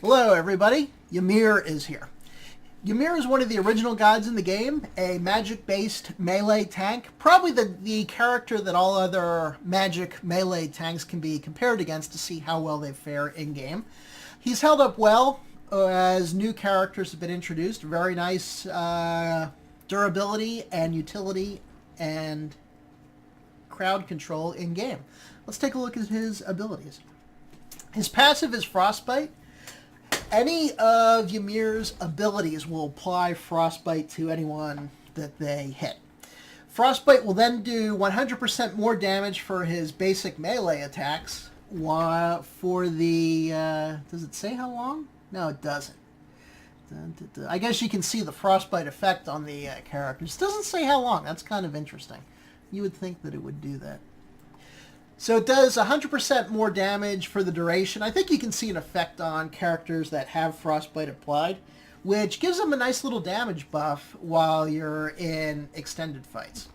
Hello everybody, Ymir is here. Ymir is one of the original gods in the game, a magic-based melee tank, probably the character that all other magic melee tanks can be compared against to see how well they fare in-game. He's held up well as new characters have been introduced. Very nice durability and utility and crowd control in-game. Let's take a look at his abilities. His passive is Frostbite. Any of Ymir's abilities will apply Frostbite to anyone that they hit. Frostbite will then do 100% more damage for his basic melee attacks. For the... does it say how long? No, it doesn't. I guess you can see the Frostbite effect on the characters. It doesn't say how long. That's kind of interesting. You would think that it would do that. So it does 100% more damage for the duration. I think you can see an effect on characters that have Frostbite applied, which gives them a nice little damage buff while you're in extended fights.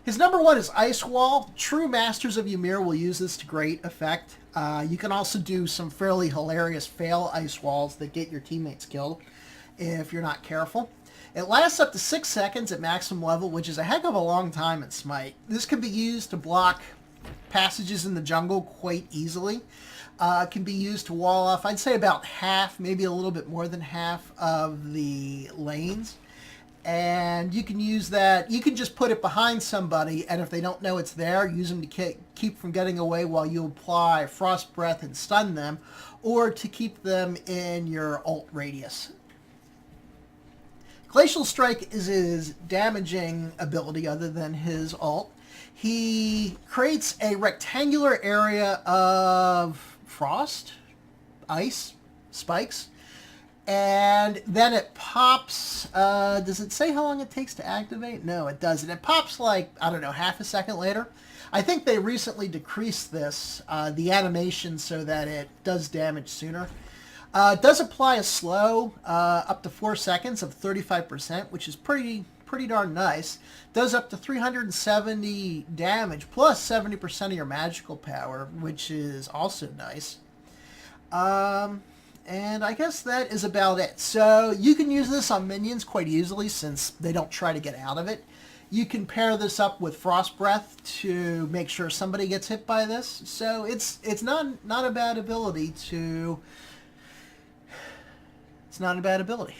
His number one is Ice Wall. True masters of Ymir will use this to great effect. You can also do some fairly hilarious fail Ice Walls that get your teammates killed if you're not careful. It lasts up to 6 seconds at maximum level, which is a heck of a long time in Smite. This can be used to block passages in the jungle quite easily. Can be used to wall off, I'd say about half, maybe a little bit more than half of the lanes. And you can use that, you can just put it behind somebody, and if they don't know it's there, use them to keep from getting away while you apply Frost Breath and stun them, or to keep them in your ult radius. Glacial Strike is his damaging ability other than his ult. He creates a rectangular area of frost, ice, spikes, and then it pops. Does it say how long it takes to activate? No, it doesn't. It pops like, I don't know, half a second later. I think they recently decreased this, the animation, so that it does damage sooner. It does apply a slow up to 4 seconds of 35%, which is pretty darn nice. Does up to 370 damage plus 70% of your magical power, which is also nice. And I guess that is about it. So you can use this on minions quite easily since they don't try to get out of it. You can pair this up with Frost Breath to make sure somebody gets hit by this. So it's not a bad ability to... It's not a bad ability.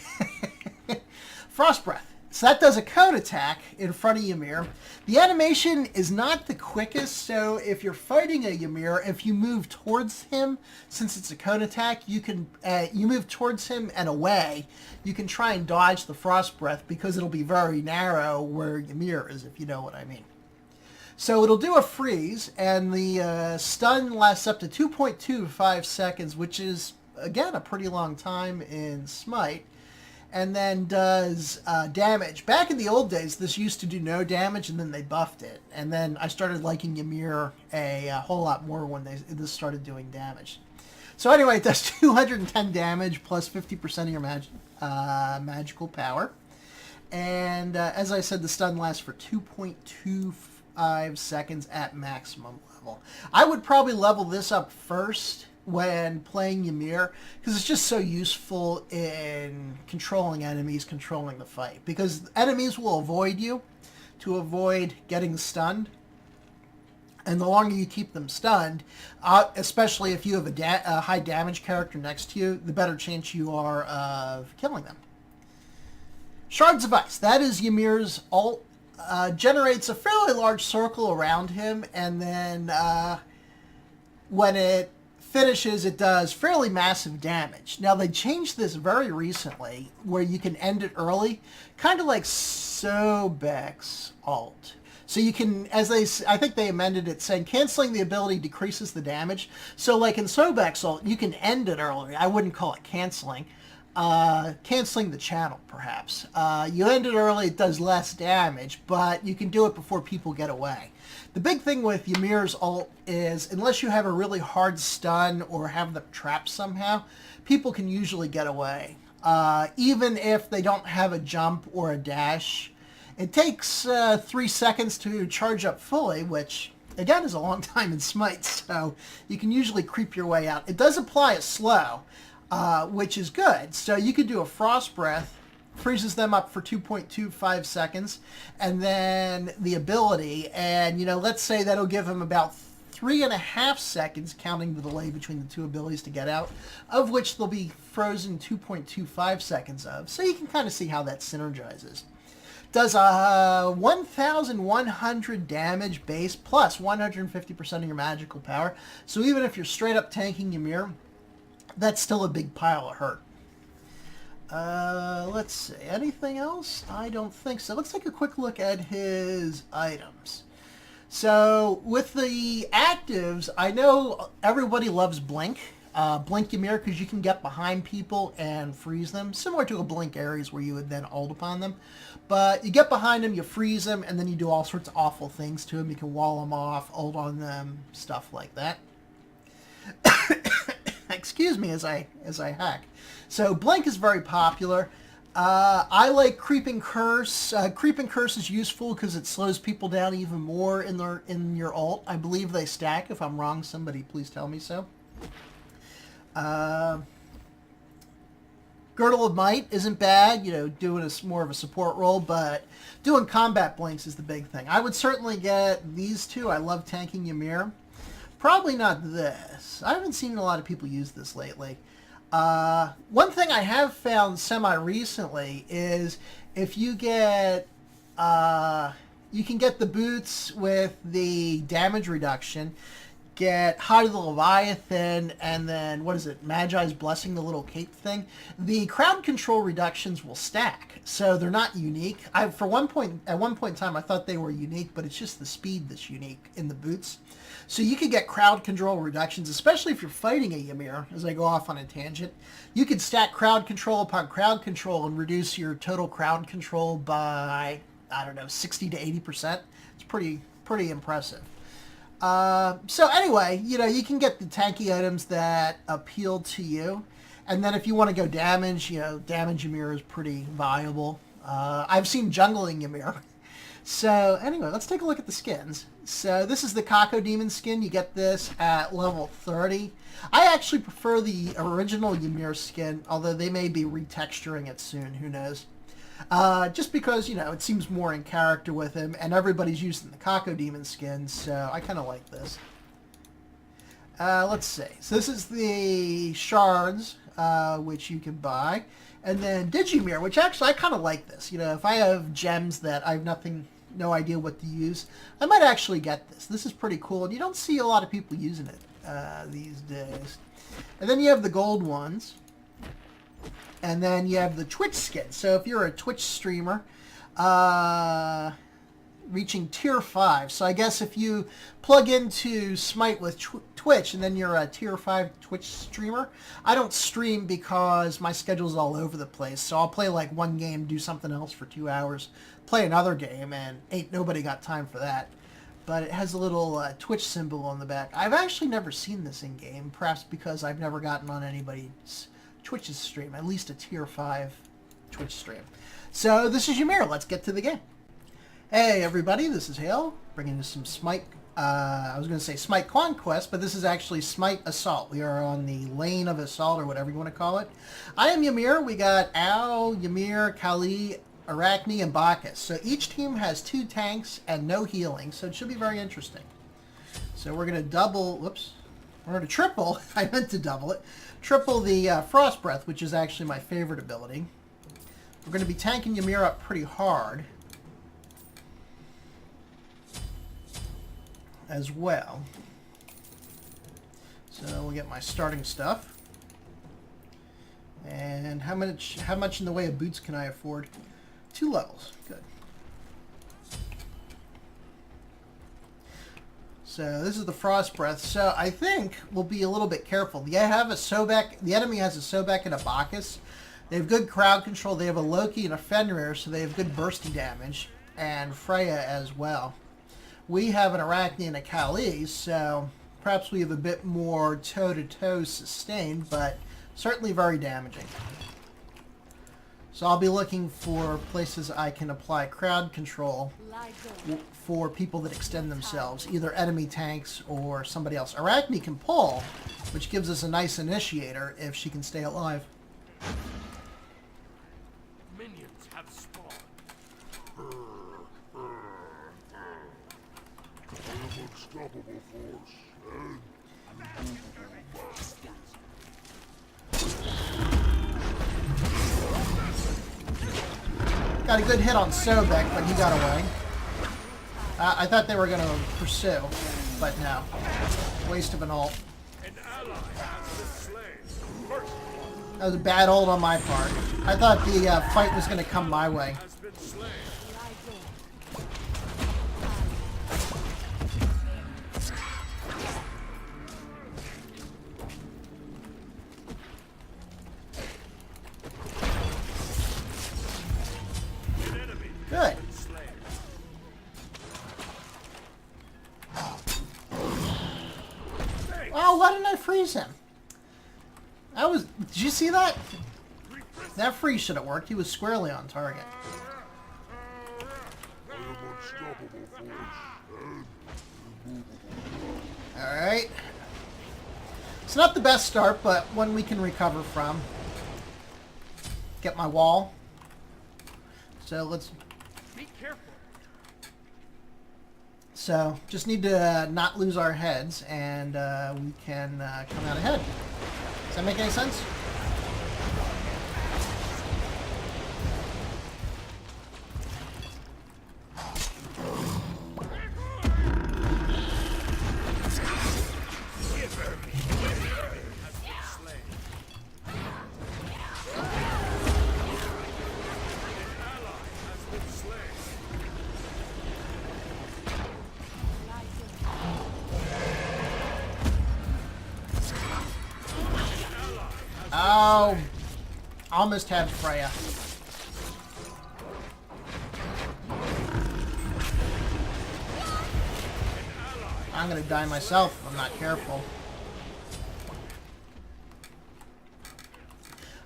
Frost Breath. So that does a cone attack in front of Ymir. The animation is not the quickest, so if you're fighting a Ymir, if you move towards him, since it's a cone attack, you can you move towards him and away. You can try and dodge the Frost Breath because it'll be very narrow where Ymir is, if you know what I mean. So it'll do a freeze, and the stun lasts up to 2.25 seconds, which is, again, a pretty long time in Smite. And then does damage. Back in the old days, this used to do no damage, and then they buffed it. And then I started liking Ymir a whole lot more when this started doing damage. So anyway, it does 210 damage plus 50% of your magical power. And as I said, the stun lasts for 2.25 seconds at maximum level. I would probably level this up first when playing Ymir, because it's just so useful in controlling enemies, controlling the fight, because enemies will avoid you to avoid getting stunned, and the longer you keep them stunned, especially if you have a high damage character next to you, the better chance you are of killing them. Shards of Ice, that is Ymir's ult. Generates a fairly large circle around him, and then when it finishes, it does fairly massive damage. Now, they changed this very recently where you can end it early, kind of like Sobek's ult. So you can, I think they amended it saying canceling the ability decreases the damage. So like in Sobek's ult, you can end it early. I wouldn't call it canceling. Canceling the channel, perhaps. You end it early, it does less damage, but you can do it before people get away. The big thing with Ymir's ult is, unless you have a really hard stun or have them trapped somehow, people can usually get away. Even if they don't have a jump or a dash. It takes 3 seconds to charge up fully, which again is a long time in Smite, so you can usually creep your way out. It does apply a slow. which is good. So you could do a Frost Breath, freezes them up for 2.25 seconds, and then the ability, and let's say that'll give them about 3.5 seconds, counting the delay between the two abilities to get out, of which they'll be frozen 2.25 seconds of. So you can kind of see how that synergizes. Does 1,100 damage base plus 150% of your magical power. So even if you're straight up tanking Ymir, that's still a big pile of hurt. Let's see. Anything else? I don't think so. Let's take a quick look at his items. So with the actives, I know everybody loves Blink. Blink Ymir, because you can get behind people and freeze them, similar to a Blink Ares where you would then ult upon them. But you get behind them, you freeze them, and then you do all sorts of awful things to them. You can wall them off, ult on them, stuff like that. Excuse me as I hack. So Blink is very popular. I like Creeping Curse. Creeping Curse is useful because it slows people down even more in your ult. I believe they stack. If I'm wrong, somebody please tell me so. Girdle of Might isn't bad, doing more of a support role, but doing combat blinks is the big thing. I would certainly get these two. I love tanking Ymir. Probably not this. I haven't seen a lot of people use this lately. One thing I have found semi-recently is if you get, you can get the boots with the damage reduction, get Heart of the Leviathan, and then, what is it, Magi's Blessing, the little cape thing. The crowd control reductions will stack, so they're not unique. At one point in time, I thought they were unique, but it's just the speed that's unique in the boots. So you could get crowd control reductions, especially if you're fighting a Ymir, as I go off on a tangent. You could stack crowd control upon crowd control and reduce your total crowd control by, I don't know, 60 to 80%. It's pretty impressive. So anyway, you can get the tanky items that appeal to you. And then if you want to go damage, damage Ymir is pretty viable. I've seen jungling Ymir. So anyway, let's take a look at the skins. So this is the Kako Demon skin. You get this at level 30. I actually prefer the original Ymir skin, although they may be retexturing it soon. Who knows? Just because, it seems more in character with him, and everybody's using the Kako Demon skin, so I kind of like this. Let's see. So this is the shards, which you can buy. And then Digimir, which actually I kind of like this. If I have gems that I have no idea what to use, I might actually get this. This is pretty cool, and you don't see a lot of people using it these days. And then you have the gold ones. And then you have the Twitch skin. So if you're a Twitch streamer, reaching tier 5. So I guess if you plug into Smite with Twitch and then you're a tier 5 Twitch streamer, I don't stream because my schedule's all over the place. So I'll play like one game, do something else for 2 hours, play another game, and ain't nobody got time for that. But it has a little Twitch symbol on the back. I've actually never seen this in game, perhaps because I've never gotten on anybody's Twitch's stream, at least a tier 5 Twitch stream. So this is Ymir. Let's get to the game. Hey everybody, this is Hale, bringing you some Smite, I was going to say Smite Conquest, but this is actually Smite Assault. We are on the lane of Assault, or whatever you want to call it. I am Ymir. We got Al, Ymir, Kali, Arachne, and Bacchus. So each team has 2 tanks and no healing, so it should be very interesting. So we're going to triple, I meant to double it, triple the Frost Breath, which is actually my favorite ability. We're going to be tanking Ymir up pretty hard as well. So we'll get my starting stuff. And how much in the way of boots can I afford? 2 levels. Good. So this is the Frost Breath. So I think we'll be a little bit careful. The enemy has a Sobek and a Bacchus. They have good crowd control. They have a Loki and a Fenrir, so they have good bursting damage. And Freya as well. We have an Arachne and a Kali, so perhaps we have a bit more toe-to-toe sustained, but certainly very damaging. So I'll be looking for places I can apply crowd control for people that extend themselves, either enemy tanks or somebody else. Arachne can pull, which gives us a nice initiator if she can stay alive. Minions have spawned. An unstoppable force and Got a good hit on Sobek, but he got away. I thought they were going to pursue, but no. Waste of an ult. An ally has been slain. First That was a bad ult on my part. I thought the fight was going to come my way. has been slain. An enemy Good. has been slain. Oh, why didn't I freeze him? Did you see that? That freeze should have worked. He was squarely on target. I am unstoppable force and Alright. It's not the best start, but one we can recover from. Get my wall. So let's... Be careful. So, just need to not lose our heads, and we can come out ahead. Does that make any sense? Has been slain. An ally has been slain. Oh, almost had Freya. I'm gonna die myself if I'm not careful.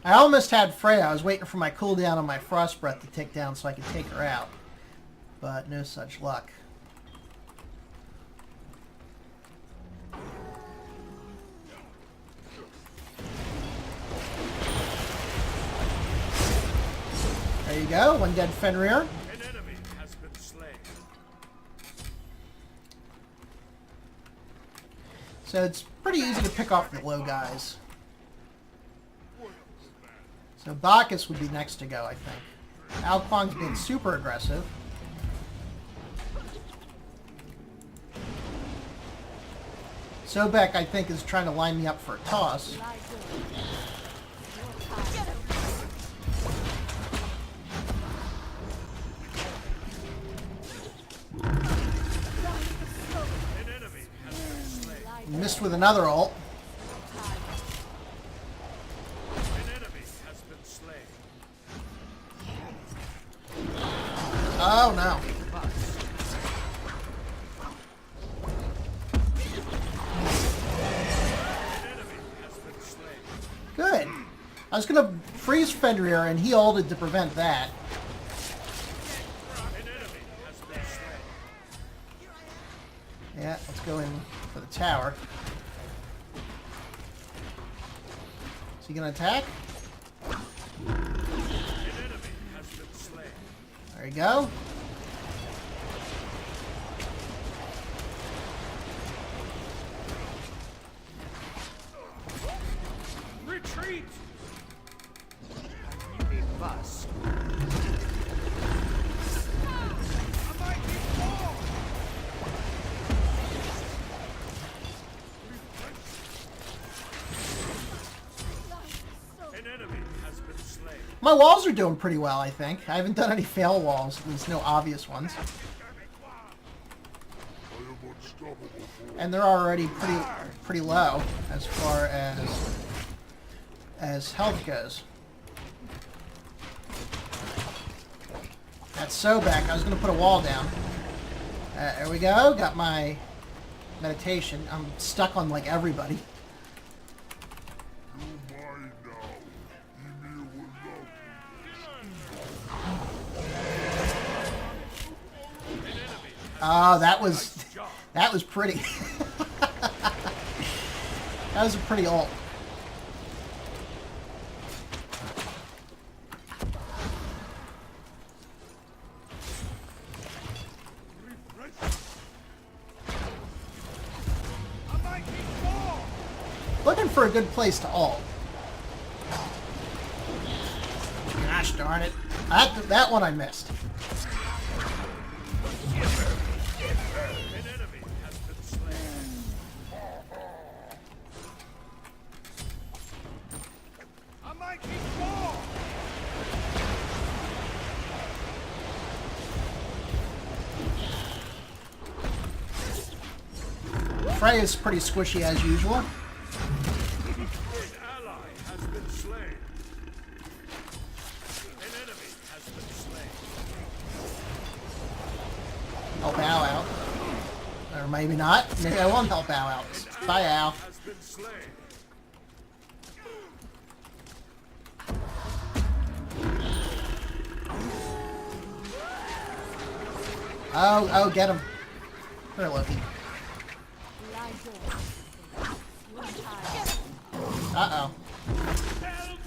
I almost had Freya. I was waiting for my cooldown on my Frost Breath to tick down so I could take her out. But no such luck. There you go, one dead Fenrir. An enemy has been slain. So it's pretty easy to pick off the low guys. So Bacchus would be next to go, I think. Alquang's being super aggressive. Sobek, I think, is trying to line me up for a toss. An enemy has been slain. Missed with another ult. An enemy has been slain. Oh no. An enemy has been slain. Good. I was gonna freeze Fenrir and he ulted to prevent that. An enemy has been slain. Yeah, let's go in for the tower. Is he gonna attack? An enemy has been slain. There you go. Retreat! You need bus. A mighty fall! An enemy has been slain. My walls are doing pretty well, I think. I haven't done any fail walls. There's no obvious ones. I am unstoppable force. And they're already pretty low as far as health goes. That's Sobek. I was going to put a wall down. There we go. Got my meditation. I'm stuck on like everybody. You're mine now. Ymir will love you. Oh, that Nice job. was pretty. That was a pretty ult. I might need more. Looking for a good place to ult. Gosh darn it. That one I missed. An enemy has been slain. I might need more. Freya's pretty squishy as usual. An ally has been slain. An enemy has been slain. Help Al out. Or maybe not. Maybe I won't help Al out. Bye, Al. Has been slain. Oh, get him. Where Loki? Uh-oh. Help!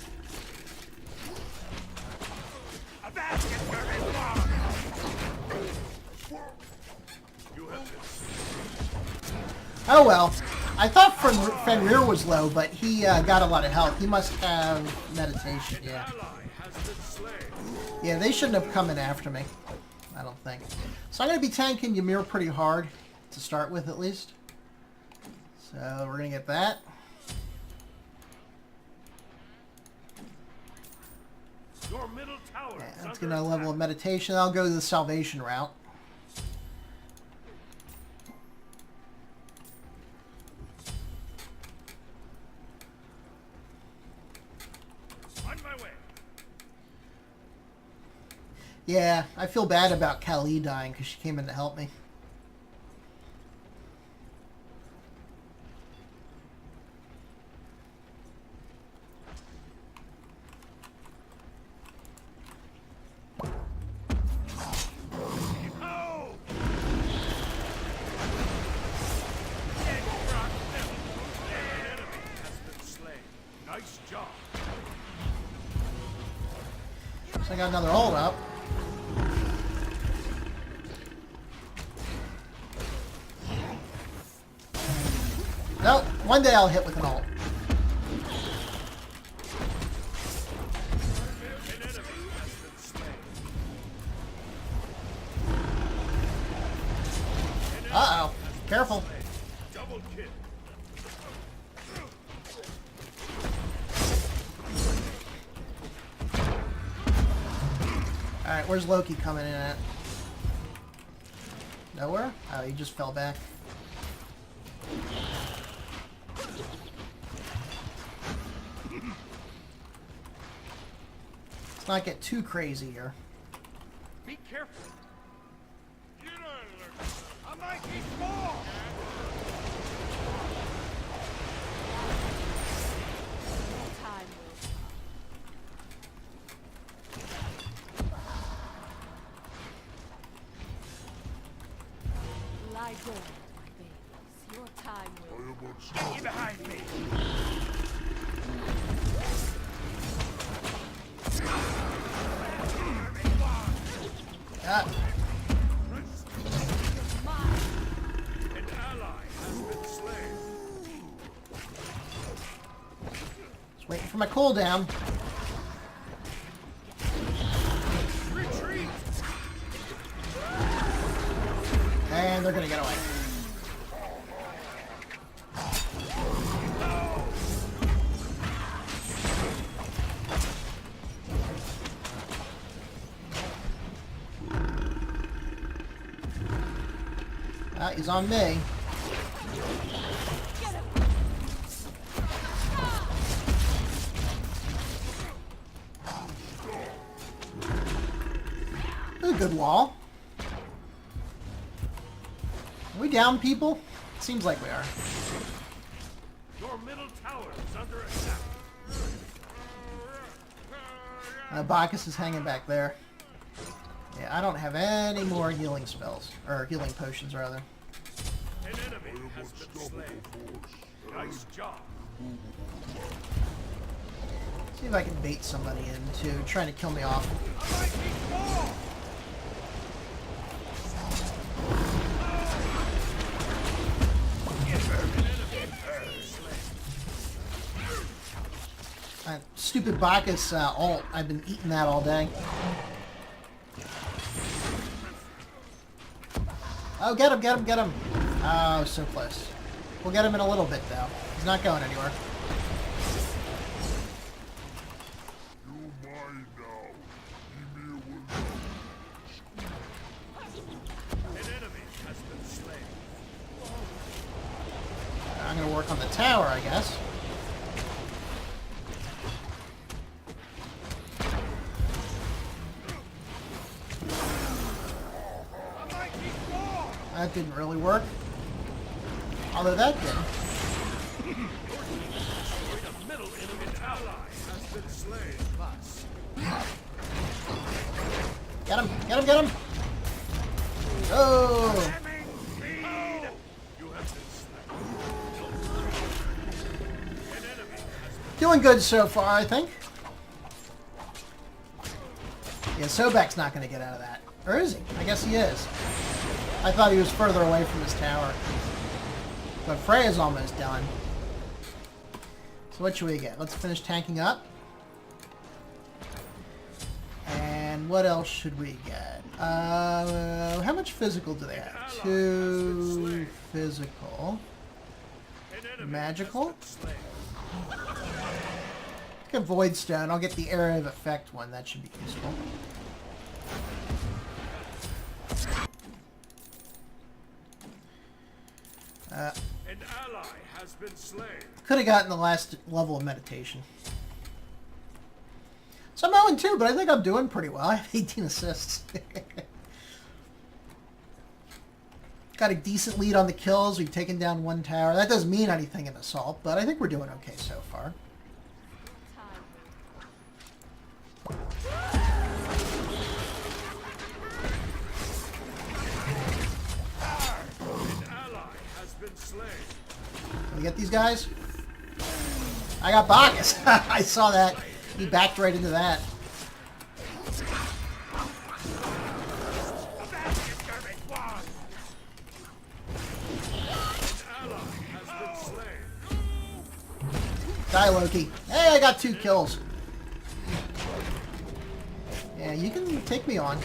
A basket for his mom. You have been Oh well. I thought Fenrir was low, but he got a lot of health. He must have meditation, yeah. ally has been slain. Yeah, they shouldn't have come in after me. I don't think. So I'm going to be tanking Ymir pretty hard, to start with at least. So we're going to get that. Your middle tower is That's under going to level attack. of meditation. I'll go the salvation route. On my way. Yeah, I feel bad about Kali dying because she came in to help me. Oh! Dead rock devil. An enemy has been slain. Nice job. So I got another hold up. Nope, one day I'll hit with an ult. An enemy has been slain. An enemy Uh-oh. has been Careful. slain. Double kill. Alright, where's Loki coming in at? Nowhere? Oh, he just fell back. Let's not get too crazy here. Be careful. I might need more. Time will come. Lie dormant, my babies. Your time I will am unstoppable. Get behind me. Ah, An ally has been slain. just waiting for my cooldown. Retreat. And they're gonna get away. Ah, he's on me. That's a good wall. Are we down, people? Seems like we are. Your middle tower is under attack. Bacchus is hanging back there. Yeah, I don't have any more healing spells. Or healing potions, rather. An enemy has been slain. Nice job. See if I can bait somebody into trying to kill me off. A mighty fall! Stupid Bacchus ult. I've been eating that all day. Oh, get him, get him, get him. Oh, so close. We'll get him in a little bit, though. He's not going anywhere. You're mine now. Ymir will An enemy has been slain. I'm going to work on the tower, I guess. A mighty fall! That didn't really work. Although that did. Wait a middle enemy. An ally has been slain. Plus. Get him, get him, get him. Oh! Speed! You have been slain. An enemy has been Doing good so far, I think. Yeah, Sobek's not going to get out of that. Or is he? I guess he is. I thought he was further away from his tower. But Freya's almost done. So what should we get? Let's finish tanking up. And what else should we get? How much physical do they have? 2 physical. an enemy Magical? has been slain. Get Void Stone. I'll get the Area of Effect one. That should be useful. An ally has been slain. Could have gotten the last level of meditation. So I'm 0-2, but I think I'm doing pretty well. I have 18 assists. Got a decent lead on the kills. We've taken down 1 tower. That doesn't mean anything in Assault, but I think we're doing okay so far. An ally has been slain. Can we get these guys? I got Bacchus. I saw that. He backed right into that. A basket garbage one. An ally has been slain. Die, Loki. Hey, I got 2 kills. Yeah, you can take me on.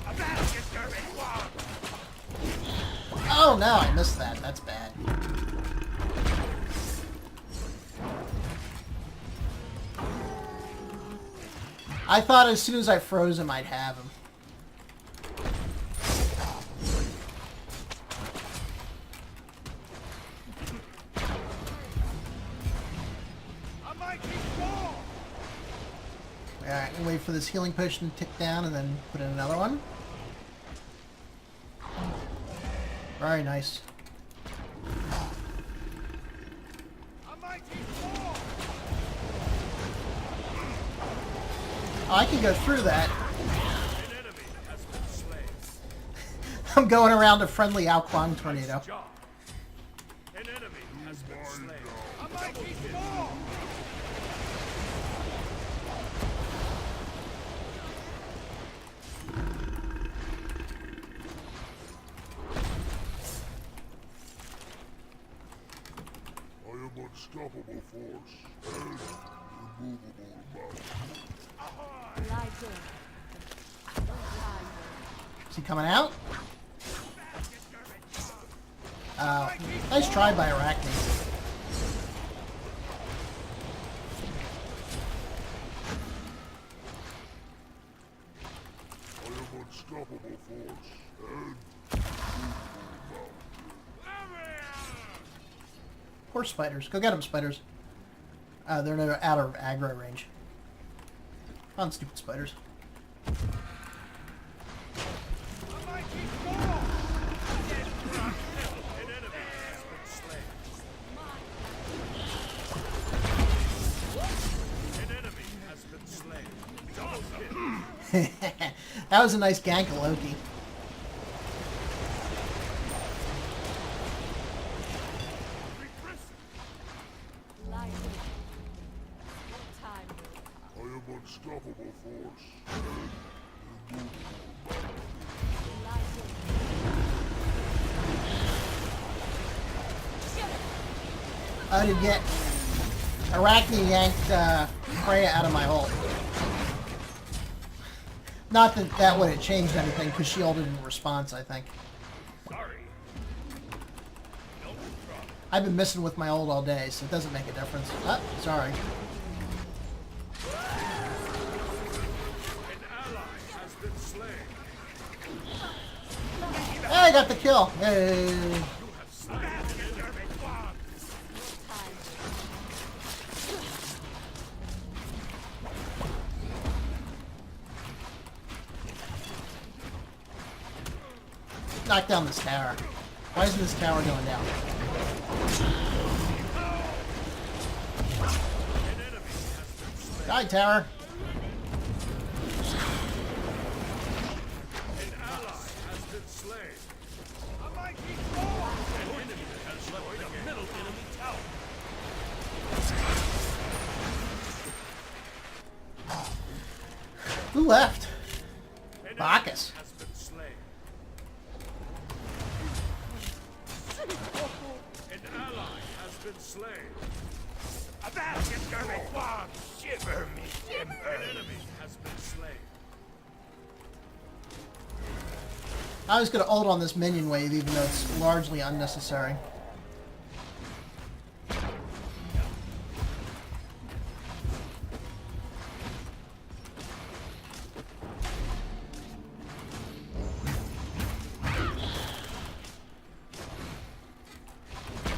A basket garbage one. Oh, no, I missed that. That's bad. I thought as soon as I froze him, I'd have him. A mighty fall. Alright, we'll wait for this healing potion to tick down and then put in another one. Very nice. A mighty fall. Oh, I can go through that. An enemy has been slain. I'm going around a friendly Alquan tornado. Job. An enemy has been slain. A mighty fall. I am unstoppable force and immovable mountain. Lie dead. No time Is he coming out? Nice try by Arachne. I am unstoppable force and Poor spiders. Go get them, spiders. They're not out of aggro range. Come on, stupid spiders. A mighty fall. An enemy has been slain. That was a nice gank of Loki. Lie down. Your time will come. I am unstoppable force. Lie down. I did get Arachne yanked Freya out of my hole. Not that that would have changed anything, because she ulted in response, I think. Sorry. No problem. I've been missing with my ult all day, so it doesn't make a difference. Oh, sorry. An ally has been slain. Hey, I got the kill. Hey. You have slain an enemy. Time. Knock down this tower. Why isn't this tower going down? An enemy has been slain. Die, tower. An ally has been slain. A mighty throw! An enemy has destroyed a middle enemy tower. Who left? An Bacchus. enemy has been slain. An ally has been slain. A basket derby quad! Shiver me, shiver! An enemy has been slain. I was going to ult on this minion wave, even though it's largely unnecessary.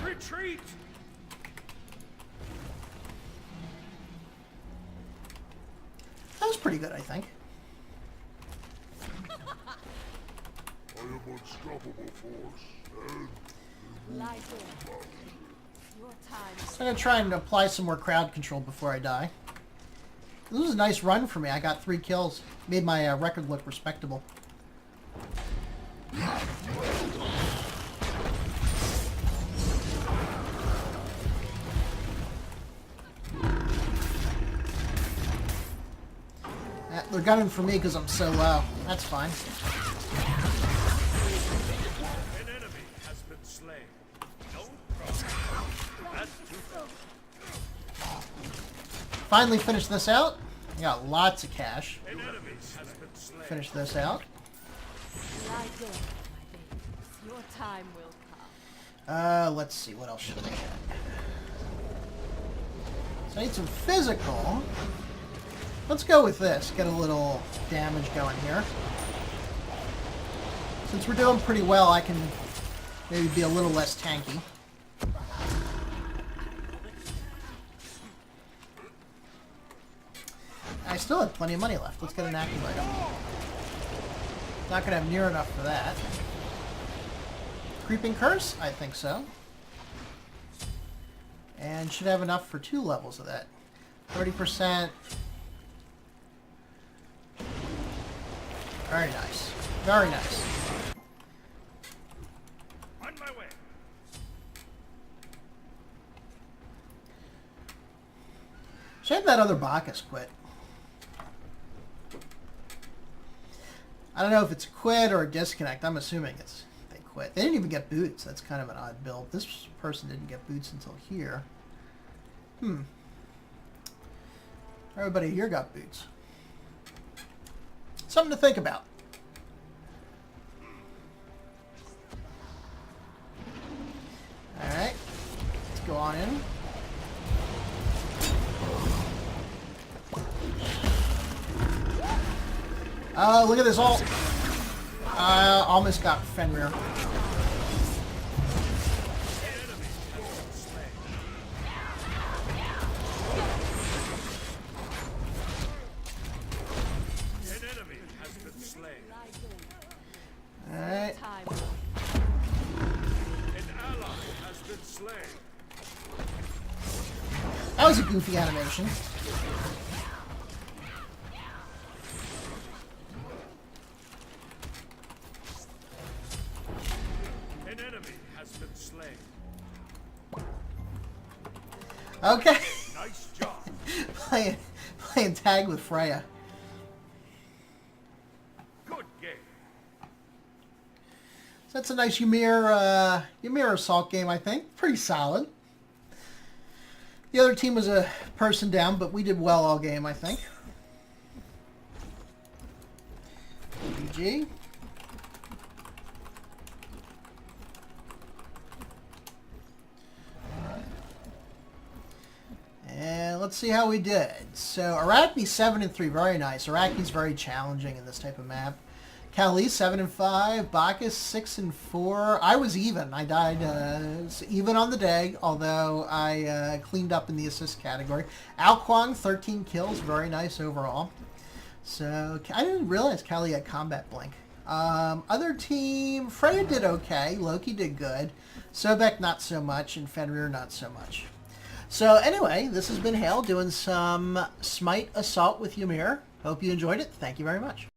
Retreat! That was pretty good, I think. I am unstoppable force. And Lie down. Your time. So I'm going to try and apply some more crowd control before I die. This was a nice run for me. I got 3 kills. Made my record look respectable. They're gunning for me because I'm so low. That's fine. An enemy has been slain. No problem. That's too Finally finished this out. I got lots of cash. An enemy has been slain. Finish this out. Lie down, my babies. Your time will come. Let's see. What else should I get? So I need some physical. Let's go with this. Get a little damage going here. Since we're doing pretty well, I can maybe be a little less tanky. I still have plenty of money left. Let's get an active item. Not going to have near enough for that. Creeping Curse? I think so. And should have enough for 2 levels of that. 30%. Very nice. Very nice. On my way. Shame that other Bacchus quit. I don't know if it's a quit or a disconnect. I'm assuming it's they quit. They didn't even get boots. That's kind of an odd build. This person didn't get boots until here. Everybody here got boots. Something to think about. Alright. Let's go on in. Look at this ult. Almost got Fenrir. An enemy has been slain. Lie down. Alright. Time. An ally has been slain. That was a goofy animation. slain. Okay. Nice job. playing tag with Freya. Good game. So that's a nice Ymir Assault game, I think. Pretty solid. The other team was a person down, but we did well all game, I think. GG. And let's see how we did. So Arachne 7-3, very nice. Arachne's very challenging in this type of map. Kali 7-5, Bacchus 6-4. I was even. I died even on the day, although I cleaned up in the assist category. Alquang 13 kills, very nice overall. So I didn't realize Kali had combat blink. Other team, Freya did okay. Loki did good. Sobek not so much, and Fenrir not so much. So anyway, this has been Hale doing some Smite Assault with Ymir. Hope you enjoyed it. Thank you very much.